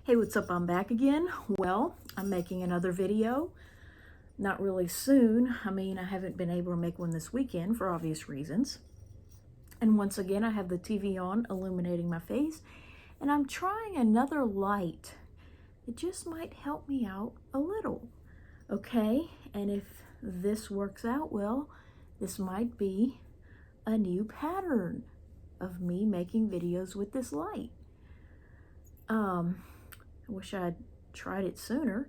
Hey, what's up? I'm back again. Well, I'm making another video. Not really soon. I haven't been able to make one this weekend for obvious reasons. And once again, I have the TV on illuminating my face, and I'm trying another light. It just might help me out a little. Okay, and if this works out well, this might be a new pattern of me making videos with this light. I wish I'd tried it sooner.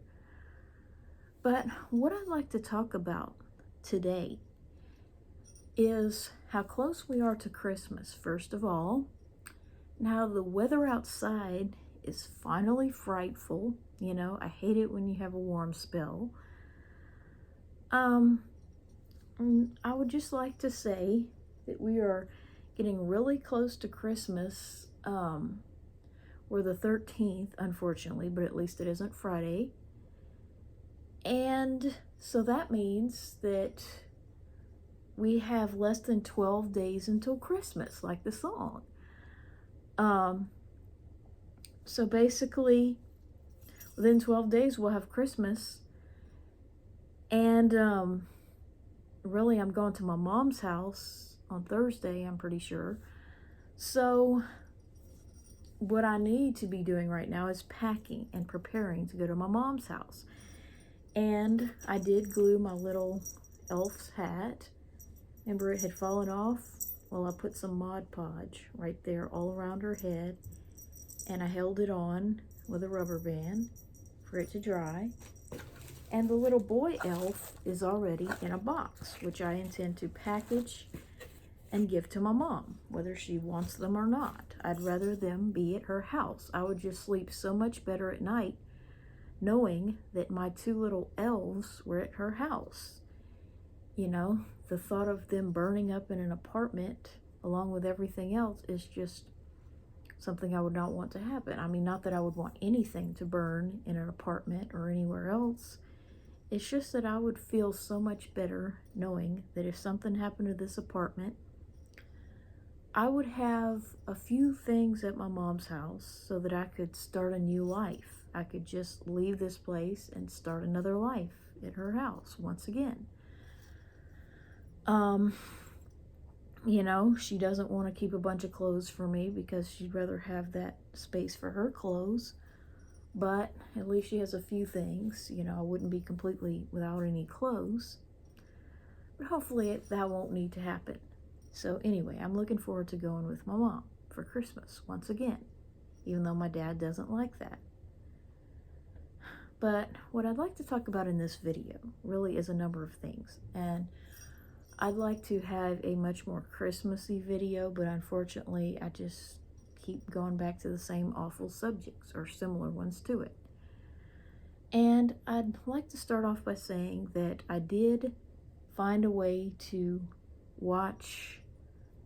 But what I'd like to talk about today is how close we are to Christmas, first of all, and how the weather outside is finally frightful. You know, I hate it when you have a warm spell. I would just like to say that we are getting really close to Christmas. We're the 13th, unfortunately, but at least it isn't Friday. And so that means that we have less than 12 days until Christmas, like the song. So basically, within 12 days, we'll have Christmas. And really, I'm going to my mom's house on Thursday, I'm pretty sure. So what I need to be doing right now is packing and preparing to go to my mom's house. And I did glue my little elf's hat. Remember, it had fallen off? Well, I put some Mod Podge right there all around her head, and I held it on with a rubber band for it to dry. And the little boy elf is already in a box, which I intend to package and give to my mom, whether she wants them or not. I'd rather them be at her house. I would just sleep so much better at night knowing that my two little elves were at her house. You know, the thought of them burning up in an apartment along with everything else is just something I would not want to happen. I mean, not that I would want anything to burn in an apartment or anywhere else. It's just that I would feel so much better knowing that if something happened to this apartment, I would have a few things at my mom's house so that I could start a new life. I could just leave this place and start another life at her house once again. You know, she doesn't want to keep a bunch of clothes for me because she'd rather have that space for her clothes. But at least she has a few things. You know, I wouldn't be completely without any clothes. But hopefully that won't need to happen. So anyway, I'm looking forward to going with my mom for Christmas once again, even though my dad doesn't like that. But what I'd like to talk about in this video really is a number of things. And I'd like to have a much more Christmassy video, but unfortunately I just keep going back to the same awful subjects or similar ones to it. And I'd like to start off by saying that I did find a way to watch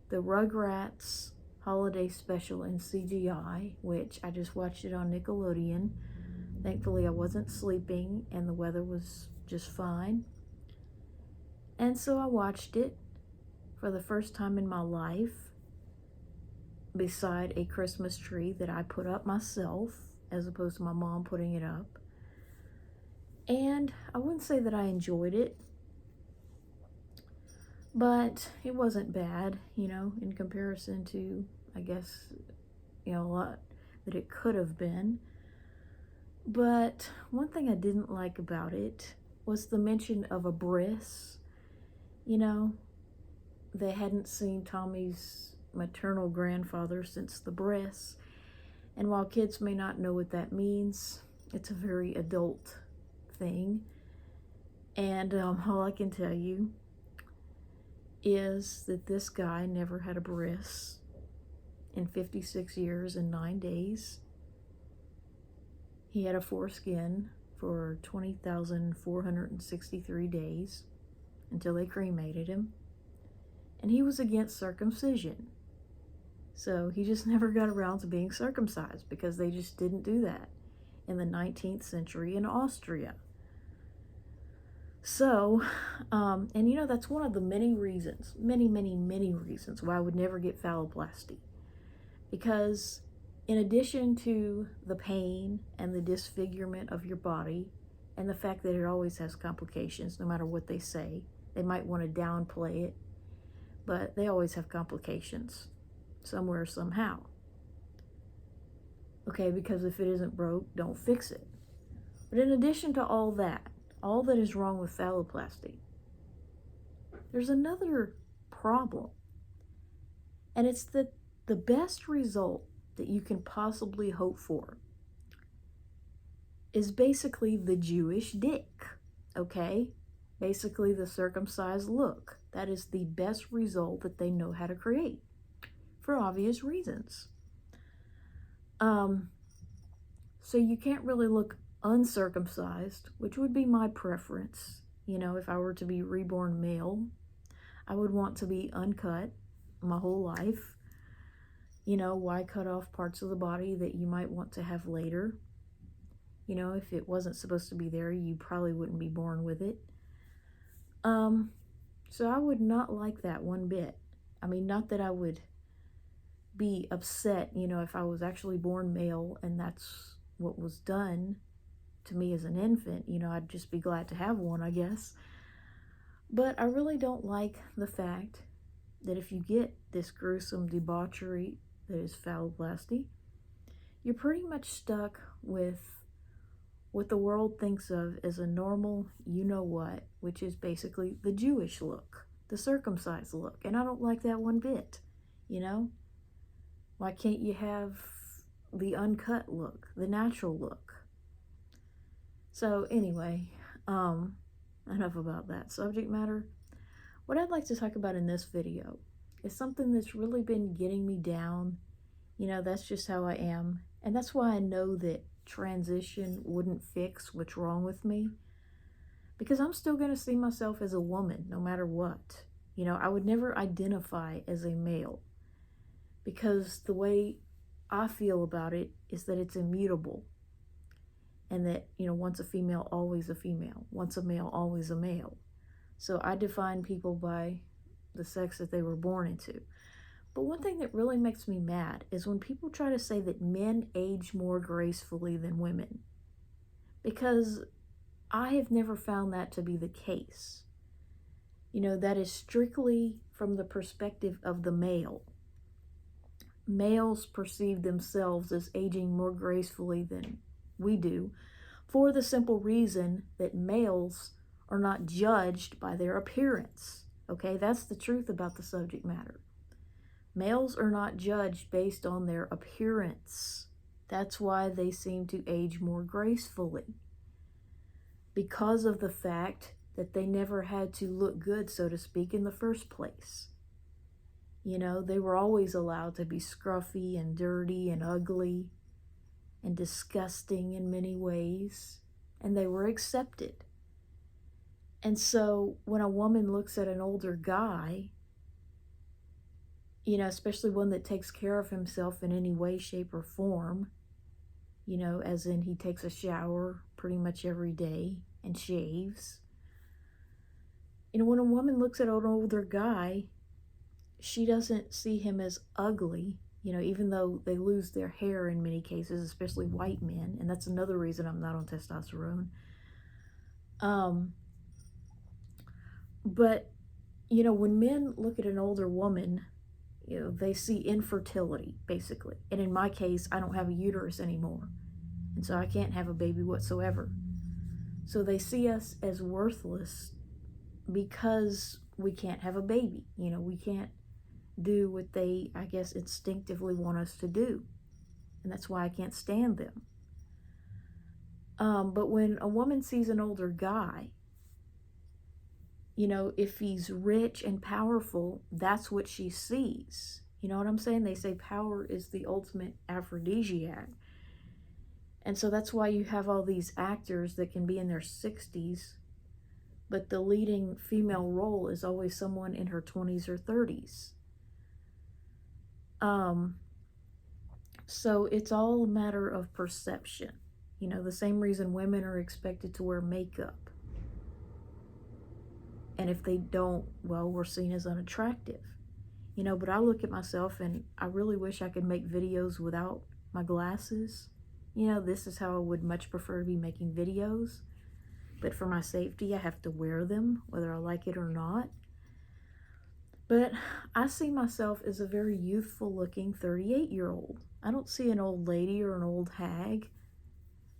the Rugrats holiday special in CGI, which I just watched it on Nickelodeon. Thankfully I wasn't sleeping and the weather was just fine. And so I watched it for the first time in my life beside a Christmas tree that I put up myself as opposed to my mom putting it up. And I wouldn't say that I enjoyed it, but it wasn't bad, you know, in comparison to, I guess, you know, a lot that it could have been. But one thing I didn't like about it was the mention of a bris. You know, they hadn't seen Tommy's maternal grandfather since the bris. And while kids may not know what that means, it's a very adult thing. And all I can tell you is that this guy never had a bris in 56 years and 9 days. He had a foreskin for 20,463 days until they cremated him. And he was against circumcision. So he just never got around to being circumcised because they just didn't do that in the 19th century in Austria. So, and you know, that's one of the many reasons, many reasons why I would never get phalloplasty. Because in addition to the pain and the disfigurement of your body and the fact that it always has complications no matter what they say, they might want to downplay it, but they always have complications somewhere, somehow. Okay, because if it isn't broke, don't fix it. But in addition to all that is wrong with phalloplasty, there's another problem. And it's that the best result that you can possibly hope for is basically the Jewish dick, okay? Basically the circumcised look. That is the best result that they know how to create, for obvious reasons. So you can't really look uncircumcised, which would be my preference. You know, if I were to be reborn male, I would want to be uncut my whole life. You know, why cut off parts of the body that you might want to have later? You know, if it wasn't supposed to be there, you probably wouldn't be born with it. So I would not like that one bit. I mean, not that I would be upset, you know, if I was actually born male and that's what was done to me as an infant. You know, I'd just be glad to have one, I guess. But I really don't like the fact that if you get this gruesome debauchery that is phalloplasty, you're pretty much stuck with what the world thinks of as a normal you-know-what, which is basically the Jewish look, the circumcised look. And I don't like that one bit, you know? Why can't you have the uncut look, the natural look? So anyway, enough about that subject matter. What I'd like to talk about in this video is something that's really been getting me down. You know, that's just how I am. And that's why I know that transition wouldn't fix what's wrong with me. Because I'm still going to see myself as a woman, no matter what. You know, I would never identify as a male. Because the way I feel about it is that it's immutable. And that, you know, once a female, always a female. Once a male, always a male. So I define people by the sex that they were born into. But one thing that really makes me mad is when people try to say that men age more gracefully than women. Because I have never found that to be the case. You know, that is strictly from the perspective of the male. Males perceive themselves as aging more gracefully than we do, for the simple reason that males are not judged by their appearance. Okay, that's the truth about the subject matter. Males are not judged based on their appearance. That's why they seem to age more gracefully. Because of the fact that they never had to look good, so to speak, in the first place. You know, they were always allowed to be scruffy and dirty and ugly and disgusting in many ways, and they were accepted. And so when a woman looks at an older guy, you know, especially one that takes care of himself in any way, shape, or form, you know, as in he takes a shower pretty much every day and shaves. You know, when a woman looks at an older guy, she doesn't see him as ugly, you know, even though they lose their hair in many cases, especially white men, and that's another reason I'm not on testosterone. But, you know, when men look at an older woman, you know, they see infertility, basically. And in my case, I don't have a uterus anymore. And so I can't have a baby whatsoever. So they see us as worthless because we can't have a baby. You know, we can't do what they, I guess, instinctively want us to do. And that's why I can't stand them. But when a woman sees an older guy, you know, if he's rich and powerful, that's what she sees. You know what I'm saying? They say power is the ultimate aphrodisiac. And so that's why you have all these actors that can be in their 60s, but the leading female role is always someone in her 20s or 30s. So it's all a matter of perception. You know, the same reason women are expected to wear makeup. And if they don't, well, we're seen as unattractive. You know, but I look at myself and I really wish I could make videos without my glasses. This is how I would much prefer to be making videos. But for my safety, I have to wear them, whether I like it or not. But I see myself as a very youthful looking 38-year-old. I don't see an old lady or an old hag.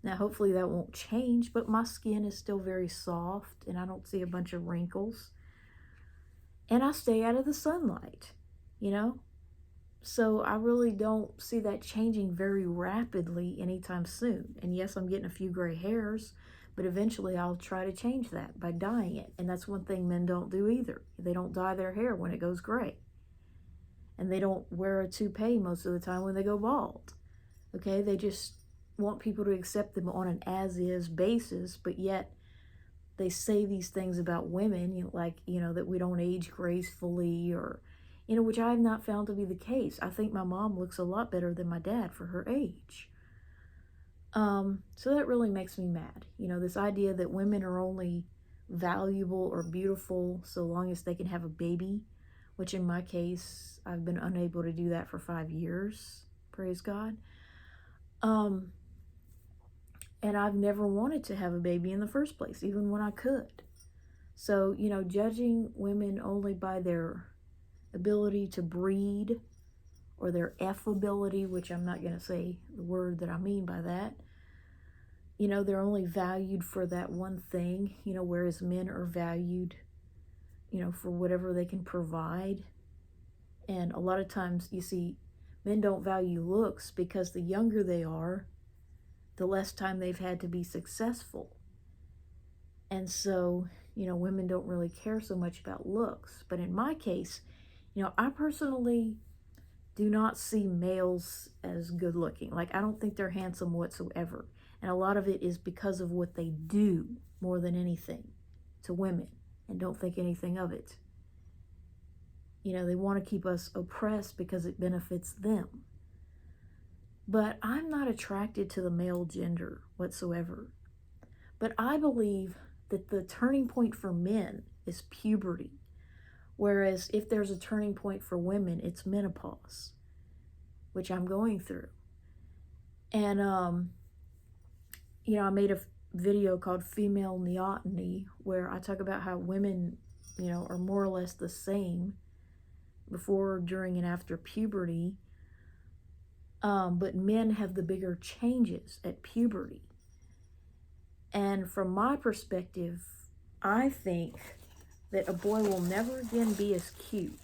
Now, hopefully that won't change, but my skin is still very soft and I don't see a bunch of wrinkles. And I stay out of the sunlight, So I really don't see that changing very rapidly anytime soon. And yes, I'm getting a few gray hairs, but eventually I'll try to change that by dyeing it. And that's one thing men don't do either. They don't dye their hair when it goes gray. And they don't wear a toupee most of the time when they go bald. Okay, they just want people to accept them on an as-is basis, but yet they say these things about women, that we don't age gracefully or, which I have not found to be the case. I think my mom looks a lot better than my dad for her age. So that really makes me mad. This idea that women are only valuable or beautiful so long as they can have a baby, which in my case, I've been unable to do that for 5 years. Praise God. And I've never wanted to have a baby in the first place, even when I could. So, judging women only by their ability to breed or their affability, which I'm not going to say the word that I mean by that. They're only valued for that one thing, whereas men are valued, for whatever they can provide. And a lot of times, you see, men don't value looks because the younger they are, the less time they've had to be successful. And so, women don't really care so much about looks. But in my case, I personally do not see males as good looking. I don't think they're handsome whatsoever. And a lot of it is because of what they do more than anything to women, and don't think anything of it. They want to keep us oppressed because it benefits them. But I'm not attracted to the male gender whatsoever. But I believe that the turning point for men is puberty. Whereas if there's a turning point for women, it's menopause, which I'm going through. And, I made a video called Female Neoteny, where I talk about how women, are more or less the same before, during, and after puberty. But men have the bigger changes at puberty. And from my perspective, I think that a boy will never again be as cute.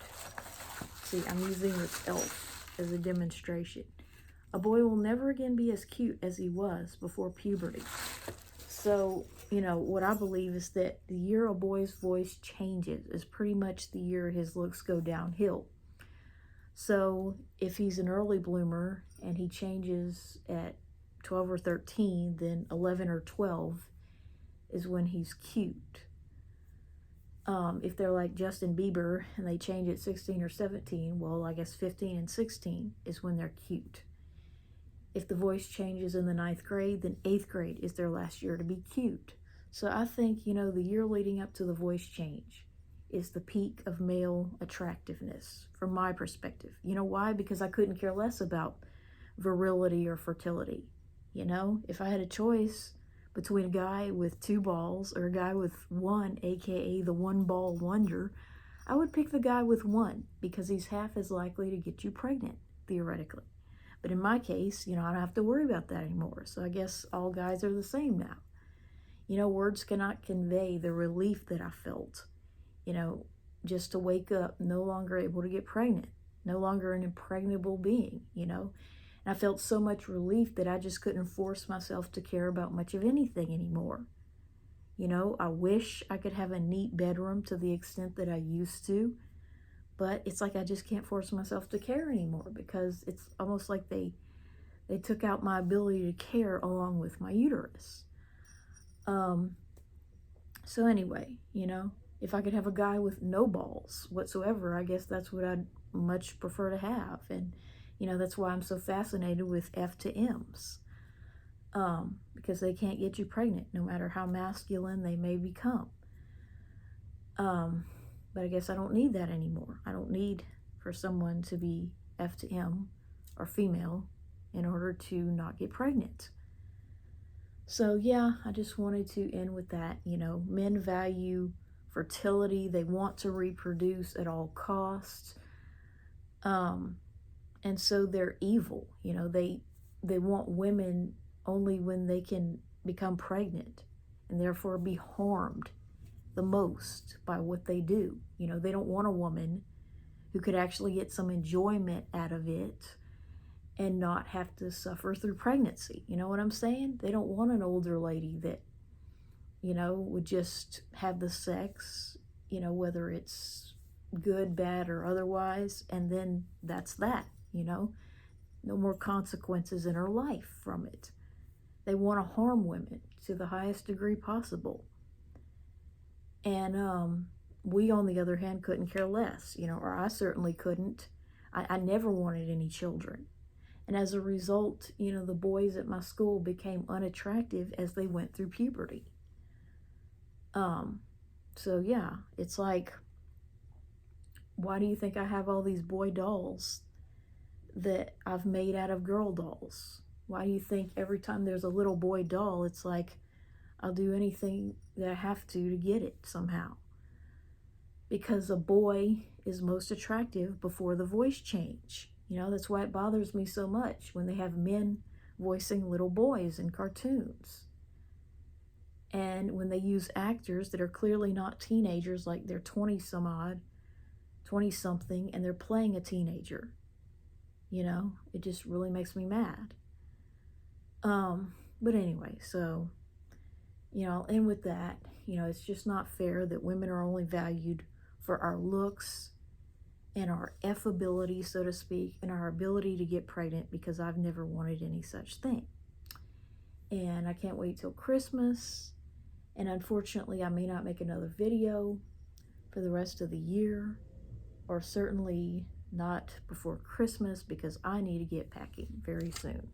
See, I'm using this elf as a demonstration. A boy will never again be as cute as he was before puberty. So, what I believe is that the year a boy's voice changes is pretty much the year his looks go downhill. So if he's an early bloomer and he changes at 12 or 13, then 11 or 12 is when he's cute. If they're like Justin Bieber and they change at 16 or 17, well, I guess 15 and 16 is when they're cute. If the voice changes in the 9th grade, then 8th grade is their last year to be cute. So I think, the year leading up to the voice change is the peak of male attractiveness from my perspective. You know why? Because I couldn't care less about virility or fertility. If I had a choice between a guy with 2 balls or a guy with 1, aka the 1-ball wonder, I would pick the guy with 1 because he's half as likely to get you pregnant, theoretically. But in my case, I don't have to worry about that anymore. So I guess all guys are the same now. Words cannot convey the relief that I felt, just to wake up no longer able to get pregnant, no longer an impregnable being, And I felt so much relief that I just couldn't force myself to care about much of anything anymore. I wish I could have a neat bedroom to the extent that I used to, but it's like I just can't force myself to care anymore because it's almost like they took out my ability to care along with my uterus. So anyway, if I could have a guy with no balls whatsoever, I guess that's what I'd much prefer to have. And, that's why I'm so fascinated with F to M's. Because they can't get you pregnant, no matter how masculine they may become. But I guess I don't need that anymore. I don't need for someone to be F to M or female in order to not get pregnant. So yeah, I just wanted to end with that. You know, men value fertility. They want to reproduce at all costs. And so they're evil. You know, they want women only when they can become pregnant and therefore be harmed the most by what they do. You know, they don't want a woman who could actually get some enjoyment out of it and not have to suffer through pregnancy. You know what I'm saying? They don't want an older lady that, you know, would just have the sex, you know, whether it's good, bad, or otherwise, and then that's that, you know? No more consequences in her life from it. They want to harm women to the highest degree possible. And we, on the other hand, couldn't care less, you know, or I certainly couldn't. I never wanted any children. And as a result, you know, the boys at my school became unattractive as they went through puberty. So yeah, it's like, why do you think I have all these boy dolls that I've made out of girl dolls? Why do you think every time there's a little boy doll, it's like I'll do anything that I have to get it somehow? Because a boy is most attractive before the voice change. You know, that's why it bothers me so much when they have men voicing little boys in cartoons. And when they use actors that are clearly not teenagers, like they're 20 some odd, 20 something, and they're playing a teenager. You know, it just really makes me mad. But anyway, so, you know, I'll end with that. You know, it's just not fair that women are only valued for our looks and our affability, so to speak, and our ability to get pregnant, because I've never wanted any such thing. And I can't wait till Christmas. And unfortunately, I may not make another video for the rest of the year, or certainly not before Christmas, because I need to get packing very soon.